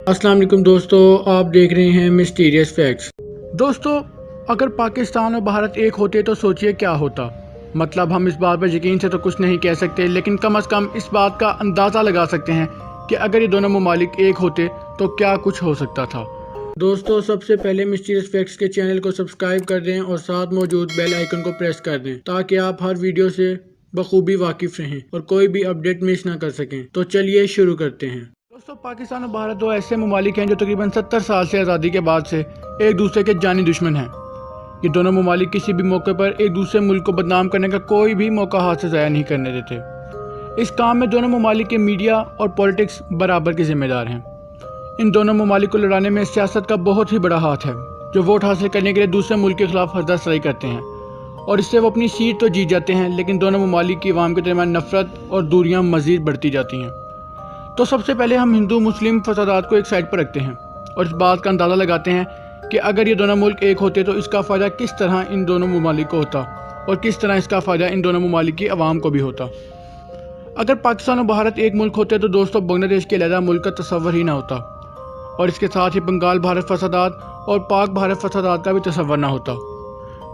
अस्सलाम वालेकुम दोस्तों, आप देख रहे हैं मिस्टीरियस फैक्ट्स। दोस्तों, अगर पाकिस्तान और भारत एक होते तो सोचिए क्या होता। मतलब हम इस बात पर यकीन से तो कुछ नहीं कह सकते, लेकिन कम से कम इस बात का अंदाज़ा लगा सकते हैं कि अगर ये दोनों ममालिक एक होते तो क्या कुछ हो सकता था। दोस्तों, सबसे पहले मिस्टीरियस फैक्ट्स के चैनल को सब्सक्राइब कर दें और साथ मौजूद बेल आइकन को प्रेस कर दें ताकि आप हर वीडियो से बखूबी वाकिफ रहें और कोई भी अपडेट मिस ना कर सकें। तो चलिए शुरू करते हैं। दोस्तों, पाकिस्तान और भारत दो ऐसे ममालिक हैं जो तकरीबन 70 साल से आज़ादी के बाद से एक दूसरे के जानी दुश्मन हैं। ये दोनों ममालिक किसी भी मौके पर एक दूसरे मुल्क को बदनाम करने का कोई भी मौका हाथ से ज़ाया नहीं करने देते। इस काम में दोनों ममालिक के मीडिया और पॉलिटिक्स बराबर के जिम्मेदार हैं। इन दोनों ममालिक को लड़ाने में सियासत का बहुत ही बड़ा हाथ है, जो वोट हासिल करने के लिए दूसरे मुल्क के खिलाफ हरदर्सराई करते हैं और इससे वो अपनी सीट तो जीत जाते हैं, लेकिन दोनों ममालिक की अवाम के दरमियान नफरत और दूरियां मज़ीद बढ़ती जाती हैं। तो सबसे पहले हम हिंदू मुस्लिम फसादात को एक साइड पर रखते हैं और इस बात का अंदाज़ा लगाते हैं कि अगर ये दोनों मुल्क एक होते तो इसका फ़ायदा किस तरह इन दोनों ममालिक को होता और किस तरह इसका फ़ायदा इन दोनों ममालिक की आवाम को भी होता। अगर पाकिस्तान और भारत एक मुल्क होते तो दोस्तों बांग्लादेश के अलहदा मुल्क का तस्वर ही ना होता और इसके साथ ही बंगाल भारत फसादात और पाक भारत फसादात का भी तस्वर ना होता।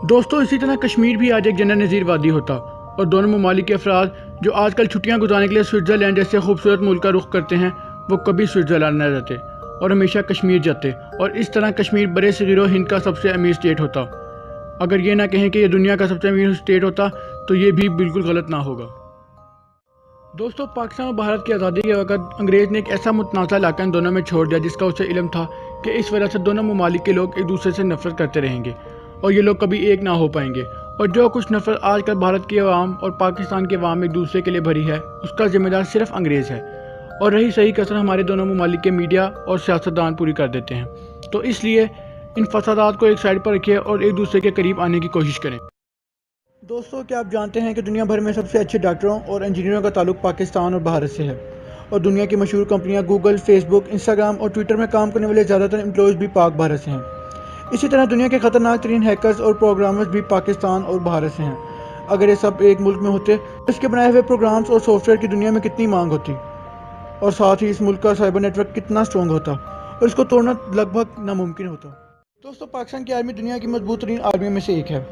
दोस्तों, इसी तरह कश्मीर भी आज एक जन्नत नज़ीर वादी होता और दोनों ममालिक के अफराद जो आजकल छुट्टियां गुजारने के लिए स्विट्ज़रलैंड जैसे खूबसूरत मुल्क का रुख करते हैं, वो कभी स्विट्ज़रलैंड न रहते और हमेशा कश्मीर जाते और इस तरह कश्मीर बड़े सगीरो हिंद का सबसे अमीर स्टेट होता। अगर ये ना कहें कि ये दुनिया का सबसे अमीर स्टेट होता तो ये भी बिल्कुल गलत ना होगा। दोस्तों, पाकिस्तान और भारत की आज़ादी के वक्त अंग्रेज़ ने एक ऐसा मुतनाज़ा इलाका इन दोनों में छोड़ दिया जिसका उसे इल्म था कि इस वजह से दोनों ममालिक के लोग एक दूसरे से नफरत करते रहेंगे और ये लोग कभी एक ना हो पाएंगे। और जो कुछ नफरत आजकल भारत की आवाम और पाकिस्तान की आवाम एक दूसरे के लिए भरी है, उसका जिम्मेदार सिर्फ अंग्रेज़ है और रही सही कसर हमारे दोनों ममालिक के मीडिया और सियासतदान पूरी कर देते हैं। तो इसलिए इन फसादात को एक साइड पर रखिए और एक दूसरे के करीब आने की कोशिश करें। दोस्तों, क्या आप जानते हैं कि दुनिया भर में सबसे अच्छे डॉक्टरों और इंजीनियरों का ताल्लुक पाकिस्तान और भारत से है और दुनिया की मशहूर कंपनियां गूगल, फेसबुक, इंस्टाग्राम और ट्विटर में काम करने वाले ज़्यादातर एम्प्लॉयज़ भी पाक भारत से हैं। इसी तरह दुनिया के ख़तरनाक तरीन हैकर्स और प्रोग्रामर्स भी पाकिस्तान और भारत से हैं। अगर ये सब एक मुल्क में होते तो इसके बनाए हुए प्रोग्राम्स और सॉफ्टवेयर की दुनिया में कितनी मांग होती और साथ ही इस मुल्क का साइबर नेटवर्क कितना स्ट्रॉन्ग होता और इसको तोड़ना लगभग नामुमकिन होता। दोस्तों, पाकिस्तान की आर्मी दुनिया की मजबूत तरीन आर्मी में से एक है,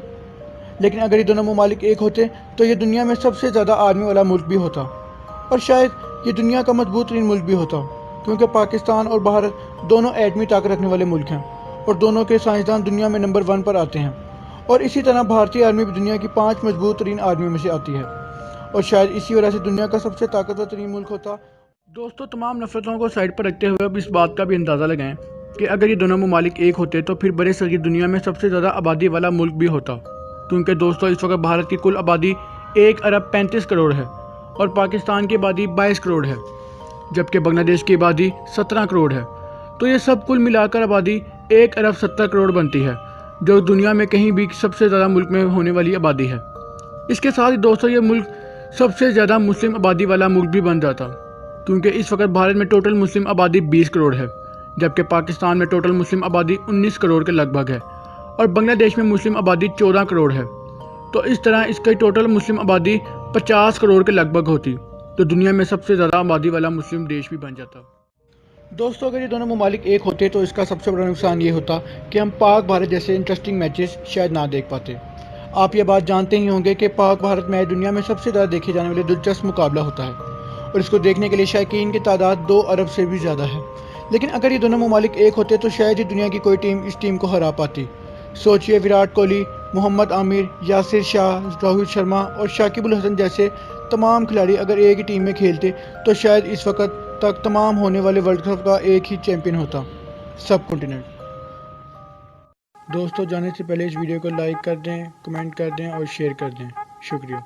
लेकिन अगर ये दोनों ममालिक एक होते तो ये दुनिया में सबसे ज़्यादा आर्मी वाला मुल्क भी होता और शायद ये दुनिया का मजबूत तरीन मुल्क भी होता, क्योंकि पाकिस्तान और भारत दोनों एटमी ताकत रखने वाले मुल्क हैं और दोनों के साइंसदान दुनिया में नंबर 1 पर आते हैं। और इसी तरह भारतीय आर्मी भी दुनिया की 5 मजबूत तरीन आर्मी में से आती है और शायद इसी वजह से दुनिया का सबसे ताकतवर तरीन मुल्क होता। दोस्तों, तमाम नफरतों को साइड पर रखते हुए अब इस बात का भी अंदाज़ा लगाएं कि अगर ये दोनों ममालिक एक होते तो फिर बड़े सगीर दुनिया में सबसे ज़्यादा आबादी वाला मुल्क भी होता, क्योंकि दोस्तों इस वक्त भारत की कुल आबादी 1 अरब 35 करोड़ है और पाकिस्तान की आबादी 22 करोड़ है, जबकि बांग्लादेश की आबादी 17 करोड़ है। तो ये सब कुल मिलाकर आबादी 1 अरब 70 करोड़ बनती है, जो दुनिया में कहीं भी सबसे ज़्यादा मुल्क में होने वाली आबादी है। इसके साथ ही दोस्तों ये मुल्क सबसे ज़्यादा मुस्लिम आबादी वाला मुल्क भी बन जाता, क्योंकि इस वक्त भारत में टोटल मुस्लिम आबादी 20 करोड़ है, जबकि पाकिस्तान में टोटल मुस्लिम आबादी 19 करोड़ के लगभग है और बांग्लादेश में मुस्लिम आबादी 14 करोड़ है। तो इस तरह इसकी टोटल मुस्लिम आबादी 50 करोड़ के लगभग होती, तो दुनिया में सबसे ज़्यादा आबादी वाला मुस्लिम देश भी बन जाता। दोस्तों, अगर ये दोनों ममालिक एक होते तो इसका सबसे बड़ा नुकसान ये होता कि हम पाक भारत जैसे इंटरेस्टिंग मैचेस शायद ना देख पाते। आप ये बात जानते ही होंगे कि पाक भारत मैच दुनिया में सबसे ज़्यादा देखे जाने वाले दिलचस्प मुकाबला होता है और इसको देखने के लिए शायकीन की तादाद 2 अरब से भी ज़्यादा है। लेकिन अगर ये दोनों ममालिक एक होते तो शायद ही दुनिया की कोई टीम इस टीम को हरा पाती। सोचिए, विराट कोहली, मोहम्मद आमिर, यासिर शाह, रोहित शर्मा और शाकिब अल हसन जैसे तमाम खिलाड़ी अगर एक ही टीम में खेलते तो शायद इस वक्त तक तमाम होने वाले वर्ल्ड कप का एक ही चैंपियन होता, सब कॉन्टिनेंट। दोस्तों, जाने से पहले इस वीडियो को लाइक कर दें, कमेंट कर दें और शेयर कर दें। शुक्रिया।